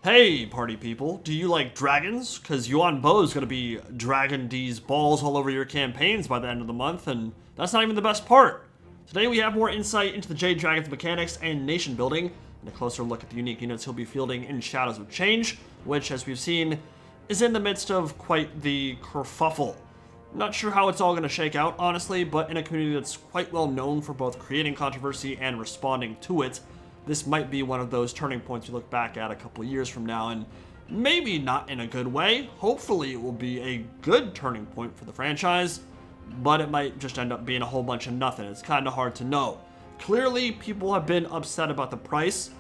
Hey, party people, do you like dragons? Because Yuan Bo is going to be dragging these balls all over your campaigns by the end of the month, and that's not even the best part. Today we have more insight into the Jade Dragon's mechanics and nation building, and a closer look at the unique units he'll be fielding in Shadows of Change, which, as we've seen, is in the midst of quite the kerfuffle. Not sure how it's all going to shake out, honestly, but in a community that's quite well known for both creating controversy and responding to it, this might be one of those turning points you look back at a couple years from now, and maybe not in a good way. Hopefully it will be a good turning point for the franchise, but it might just end up being a whole bunch of nothing. It's kind of hard to know. Clearly, people have been upset about the price.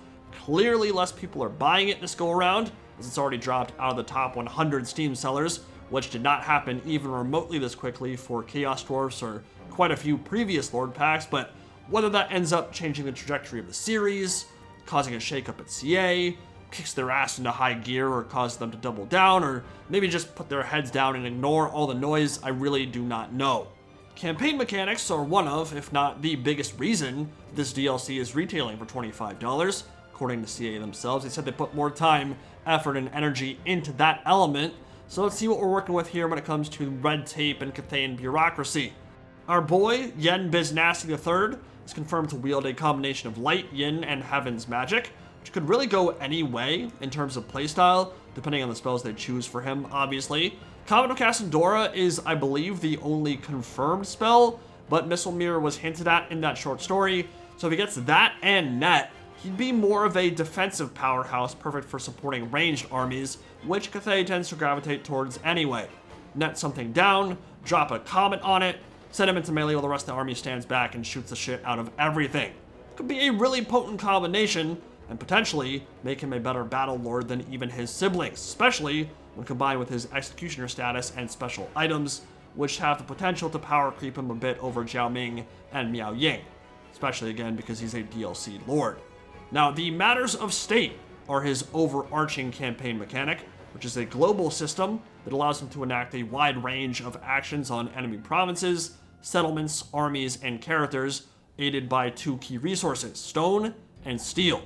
Clearly, less people are buying it this go around, as it's already dropped out of the top 100 Steam sellers, which did not happen even remotely this quickly for Chaos Dwarfs or quite a few previous Lord packs, but whether that ends up changing the trajectory of the series, causing a shakeup at CA, kicks their ass into high gear or causes them to double down, or maybe just put their heads down and ignore all the noise, I really do not know. Campaign mechanics are one of, if not the biggest reason, this DLC is retailing for $25. According to CA themselves, they said they put more time, effort, and energy into that element, so let's see what we're working with here when it comes to red tape and Cathayan bureaucracy. Our boy, Yuan Bo Cathay III, is confirmed to wield a combination of light, yin, and heaven's magic, which could really go any way in terms of playstyle, depending on the spells they choose for him, obviously. Comet of Cassandora is, I believe, the only confirmed spell, but Missile Mirror was hinted at in that short story, so if he gets that and net, he'd be more of a defensive powerhouse, perfect for supporting ranged armies, which Cathay tends to gravitate towards anyway. Net something down, drop a comet on it, send him into melee while the rest of the army stands back and shoots the shit out of everything. Could be a really potent combination, and potentially make him a better battle lord than even his siblings, especially when combined with his executioner status and special items, which have the potential to power creep him a bit over Jiao Ming and Miao Ying, especially again because he's a DLC lord. Now, the Matters of State are his overarching campaign mechanic, which is a global system that allows him to enact a wide range of actions on enemy provinces, settlements, armies, and characters, aided by two key resources, stone and steel.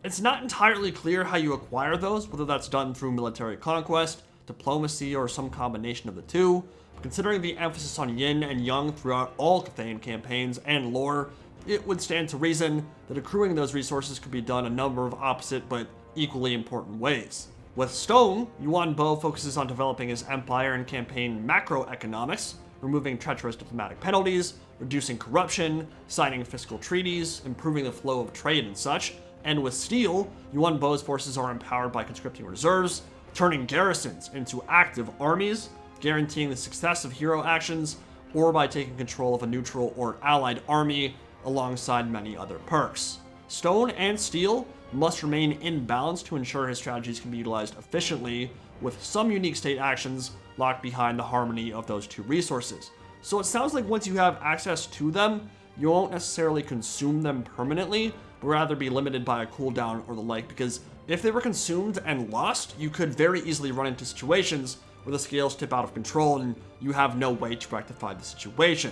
It's not entirely clear how you acquire those, whether that's done through military conquest, diplomacy, or some combination of the two, but considering the emphasis on yin and yang throughout all Cathayan campaigns and lore, it would stand to reason that accruing those resources could be done a number of opposite but equally important ways. With stone, Yuan Bo focuses on developing his empire and campaign macroeconomics, removing treacherous diplomatic penalties, reducing corruption, signing fiscal treaties, improving the flow of trade and such. And with steel, Yuan Bo's forces are empowered by conscripting reserves, turning garrisons into active armies, guaranteeing the success of hero actions, or by taking control of a neutral or allied army alongside many other perks. Stone and steel must remain in balance to ensure his strategies can be utilized efficiently, with some unique state actions locked behind the harmony of those two resources. So it sounds like once you have access to them, you won't necessarily consume them permanently, but rather be limited by a cooldown or the like, because if they were consumed and lost, you could very easily run into situations where the scales tip out of control and you have no way to rectify the situation.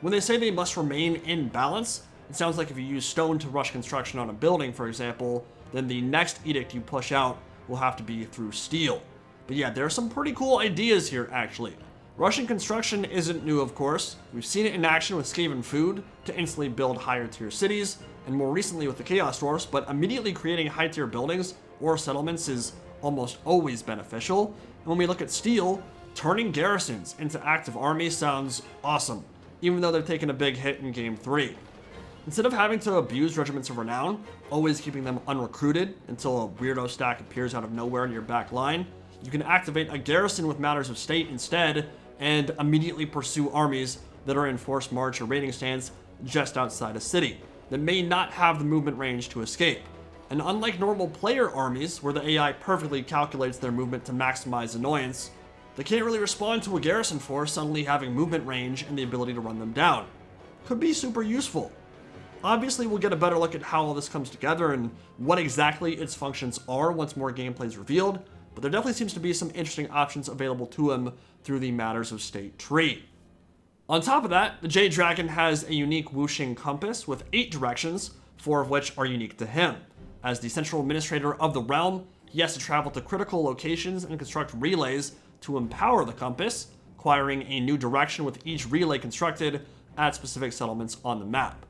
When they say they must remain in balance, it sounds like if you use stone to rush construction on a building, for example, then the next edict you push out will have to be through steel. But yeah, there are some pretty cool ideas here, actually. Rushing construction isn't new, of course. We've seen it in action with Skaven Food to instantly build higher tier cities, and more recently with the Chaos Dwarfs, but immediately creating high tier buildings or settlements is almost always beneficial. And when we look at steel, turning garrisons into active armies sounds awesome, even though they've taken a big hit in Game 3. Instead of having to abuse regiments of renown, always keeping them unrecruited until a weirdo stack appears out of nowhere in your back line, you can activate a garrison with Matters of State instead and immediately pursue armies that are in forced march or raiding stance just outside a city that may not have the movement range to escape. And unlike normal player armies, where the AI perfectly calculates their movement to maximize annoyance, they can't really respond to a garrison force suddenly having movement range and the ability to run them down. Could be super useful. Obviously, we'll get a better look at how all this comes together and what exactly its functions are once more gameplay is revealed, but there definitely seems to be some interesting options available to him through the Matters of State tree. On top of that, the Jade Dragon has a unique Wuxing compass with 8 directions, 4 of which are unique to him. As the central administrator of the realm, He has to travel to critical locations and construct relays to empower the compass, acquiring a new direction with each relay constructed at specific settlements on the map.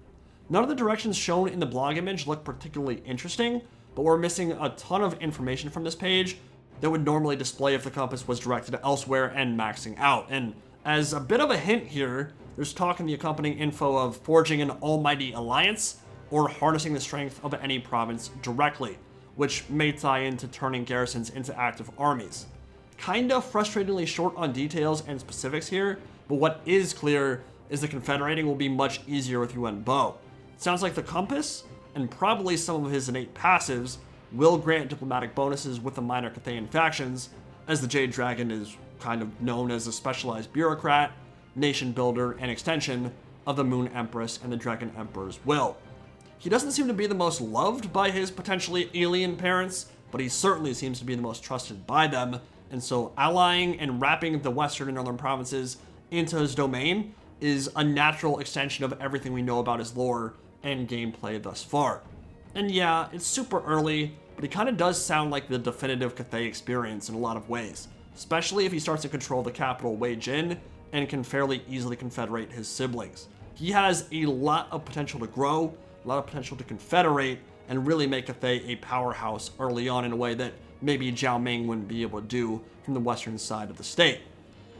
None of the directions shown in the blog image look particularly interesting, but we're missing a ton of information from this page that would normally display if the compass was directed elsewhere and maxing out. And as a bit of a hint here, there's talk in the accompanying info of forging an almighty alliance or harnessing the strength of any province directly, which may tie into turning garrisons into active armies. Kinda frustratingly short on details and specifics here, but what is clear is the confederating will be much easier with Yuan Bo. It sounds like the compass, and probably some of his innate passives, will grant diplomatic bonuses with the minor Cathayan factions, as the Jade Dragon is kind of known as a specialized bureaucrat, nation builder, and extension of the Moon Empress and the Dragon Emperor's will. He doesn't seem to be the most loved by his potentially alien parents, but he certainly seems to be the most trusted by them, and so allying and wrapping the western and northern provinces into his domain is a natural extension of everything we know about his lore and gameplay thus far. And yeah, it's super early, but he kind of does sound like the definitive Cathay experience in a lot of ways, especially if he starts to control the capital Wei Jin and can fairly easily confederate his siblings. He has a lot of potential to grow, a lot of potential to confederate, and really make Cathay a powerhouse early on in a way that maybe Zhao Ming wouldn't be able to do from the western side of the state.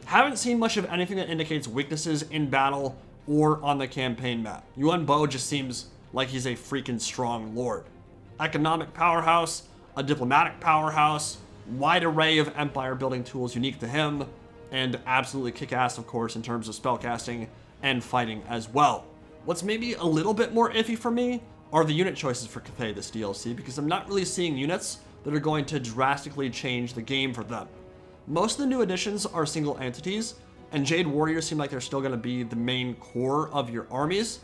Haven't seen much of anything that indicates weaknesses in battle or on the campaign map. Yuan Bo just seems like he's a freaking strong lord. Economic powerhouse, a diplomatic powerhouse, wide array of empire building tools unique to him, and absolutely kick-ass, of course, in terms of spellcasting and fighting as well. What's maybe a little bit more iffy for me are the unit choices for Cathay this DLC, because I'm not really seeing units that are going to drastically change the game for them. Most of the new additions are single entities, and Jade Warriors seem like they're still going to be the main core of your armies.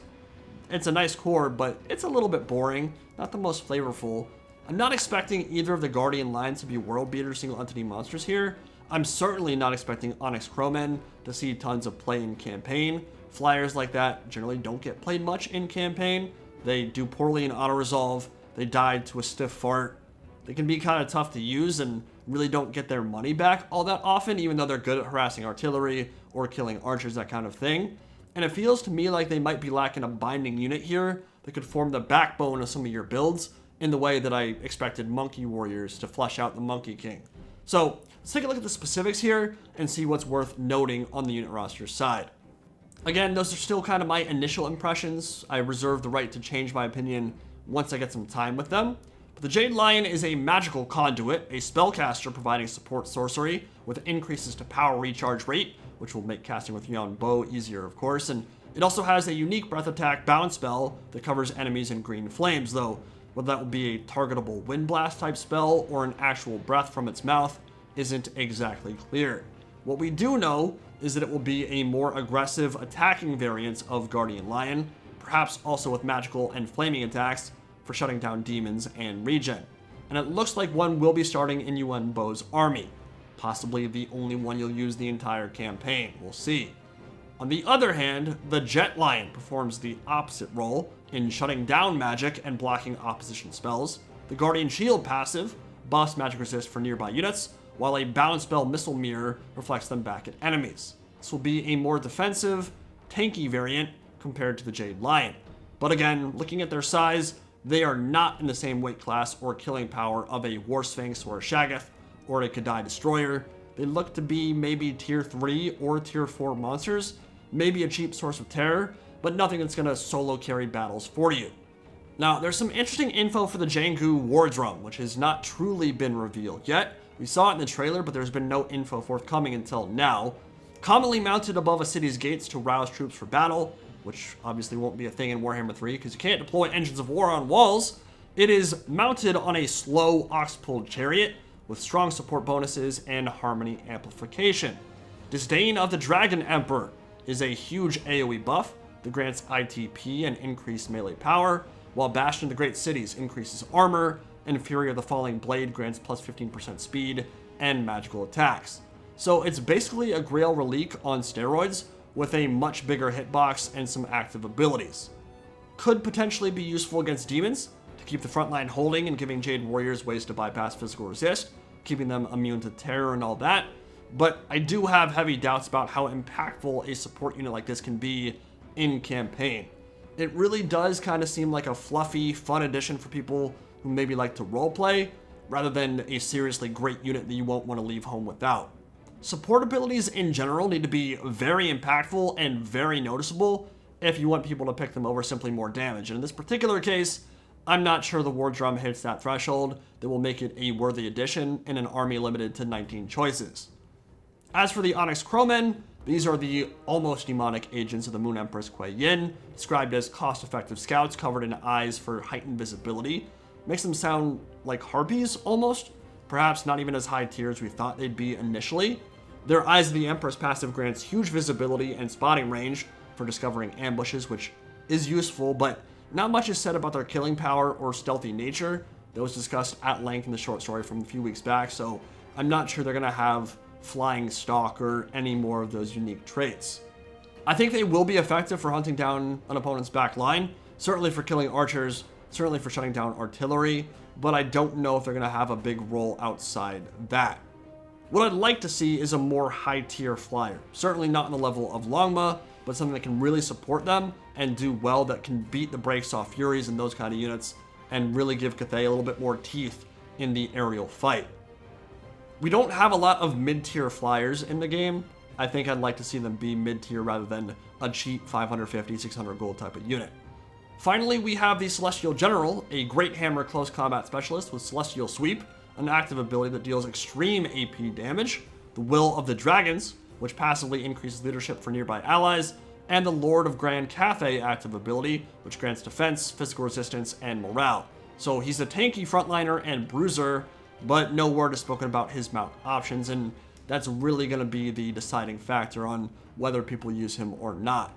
It's a nice core, but it's a little bit boring, not the most flavorful. I'm not expecting either of the Guardian lines to be world beater single entity monsters here. I'm certainly not expecting Onyx Crowmen to see tons of play in campaign. Flyers like that generally don't get played much in campaign. They do poorly in auto-resolve. They die to a stiff fart. They can be kind of tough to use and really don't get their money back all that often, even though they're good at harassing artillery or killing archers, that kind of thing. And it feels to me like they might be lacking a binding unit here that could form the backbone of some of your builds in the way that I expected Monkey Warriors to flesh out the Monkey King. So let's take a look at the specifics here and see what's worth noting on the unit roster side. Again, those are still kind of my initial impressions. I reserve the right to change my opinion once I get some time with them. But the Jade Lion is a magical conduit, a spellcaster providing support sorcery with increases to power recharge rate, which will make casting with Yuan Bo easier, of course. And it also has a unique breath attack bound spell that covers enemies in green flames, though whether that will be a targetable wind blast type spell or an actual breath from its mouth isn't exactly clear. What we do know is that it will be a more aggressive attacking variant of Guardian Lion, perhaps also with magical and flaming attacks for shutting down demons and regen. And it looks like one will be starting in Yuan Bo's army, possibly the only one you'll use the entire campaign. We'll see. On the other hand, the Jet Lion performs the opposite role in shutting down magic and blocking opposition spells. The Guardian Shield passive buffs magic resist for nearby units, while a bound spell Missile Mirror reflects them back at enemies. This will be a more defensive, tanky variant compared to the Jade Lion. But again, looking at their size, they are not in the same weight class or killing power of a War Sphinx or a Shaggoth or a Kadai Destroyer. They look to be maybe tier 3 or tier 4 monsters, maybe a cheap source of terror, but nothing that's going to solo carry battles for you. Now, there's some interesting info for the Jangu War Drum, which has not truly been revealed yet. We saw it in the trailer, but there's been no info forthcoming until now. Commonly mounted above a city's gates to rouse troops for battle, which obviously won't be a thing in Warhammer 3 because you can't deploy engines of war on walls. It is mounted on a slow ox-pulled chariot with strong support bonuses and harmony amplification. Disdain of the Dragon Emperor is a huge AoE buff that grants ITP and increased melee power, while Bastion of the Great Cities increases armor, and Fury of the Falling Blade grants plus 15% speed and magical attacks. So it's basically a Grail Relique on steroids with a much bigger hitbox and some active abilities. Could potentially be useful against demons, to keep the front line holding and giving Jade warriors ways to bypass physical resist, keeping them immune to terror and all that. But I do have heavy doubts about how impactful a support unit like this can be in campaign. It really does kind of seem like a fluffy, fun addition for people who maybe like to roleplay, rather than a seriously great unit that you won't want to leave home without. Support abilities in general need to be very impactful and very noticeable if you want people to pick them over simply more damage. And in this particular case, I'm not sure the War Drum hits that threshold that will make it a worthy addition in an army limited to 19 choices. As for the Onyx Crowmen, these are the almost demonic agents of the Moon Empress Kuei Yin, described as cost-effective scouts covered in eyes for heightened visibility. Makes them sound like harpies, almost. Perhaps not even as high tier as we thought they'd be initially. Their Eyes of the Empress passive grants huge visibility and spotting range for discovering ambushes, which is useful, but not much is said about their killing power or stealthy nature. That was discussed at length in the short story from a few weeks back, so I'm not sure they're going to have flying stalk or any more of those unique traits. I think they will be effective for hunting down an opponent's back line, certainly for killing archers, certainly for shutting down artillery, but I don't know if they're going to have a big role outside that. What I'd like to see is a more high-tier flyer. Certainly not on the level of Longma, but something that can really support them and do well, that can beat the brakes off Furies and those kind of units and really give Cathay a little bit more teeth in the aerial fight. We don't have a lot of mid-tier flyers in the game. I think I'd like to see them be mid-tier rather than a cheap 550, 600 gold type of unit. Finally, we have the Celestial General, a Great Hammer close combat specialist with Celestial Sweep, an active ability that deals extreme AP damage, the Will of the Dragons, which passively increases leadership for nearby allies, and the Lord of Grand Cathay active ability, which grants defense, physical resistance, and morale. So he's a tanky frontliner and bruiser, but no word is spoken about his mount options, and that's really going to be the deciding factor on whether people use him or not.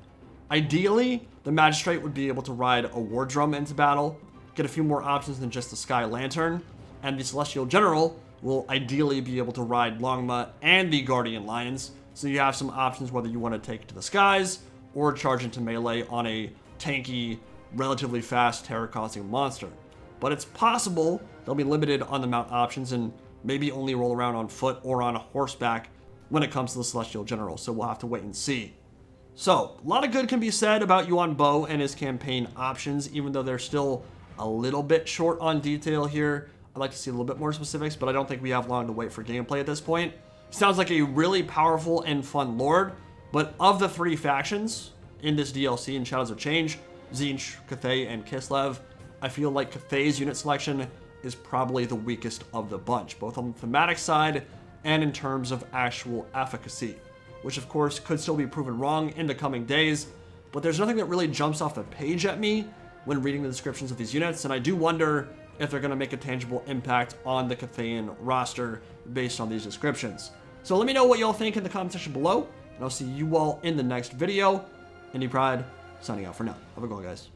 Ideally, the Magistrate would be able to ride a War Drum into battle, get a few more options than just the Sky Lantern, and the Celestial General will ideally be able to ride Longma and the Guardian Lions, so you have some options whether you want to take it to the skies or charge into melee on a tanky, relatively fast, terror-causing monster. But it's possible they'll be limited on the mount options and maybe only roll around on foot or on horseback when it comes to the Celestial General, so we'll have to wait and see. So, a lot of good can be said about Yuan Bo and his campaign options, even though they're still a little bit short on detail here. I'd like to see a little bit more specifics, but I don't think we have long to wait for gameplay at this point. Sounds like a really powerful and fun lord, but of the three factions in this DLC in Shadows of Change, Tzeentch, Cathay, and Kislev, I feel like Cathay's unit selection is probably the weakest of the bunch, both on the thematic side and in terms of actual efficacy, which of course could still be proven wrong in the coming days, but there's nothing that really jumps off the page at me when reading the descriptions of these units, and I do wonder if they're going to make a tangible impact on the Cathayan roster based on these descriptions. So let me know what y'all think in the comment section below, and I'll see you all in the next video. Indie Pride, signing out for now. Have a good one, guys.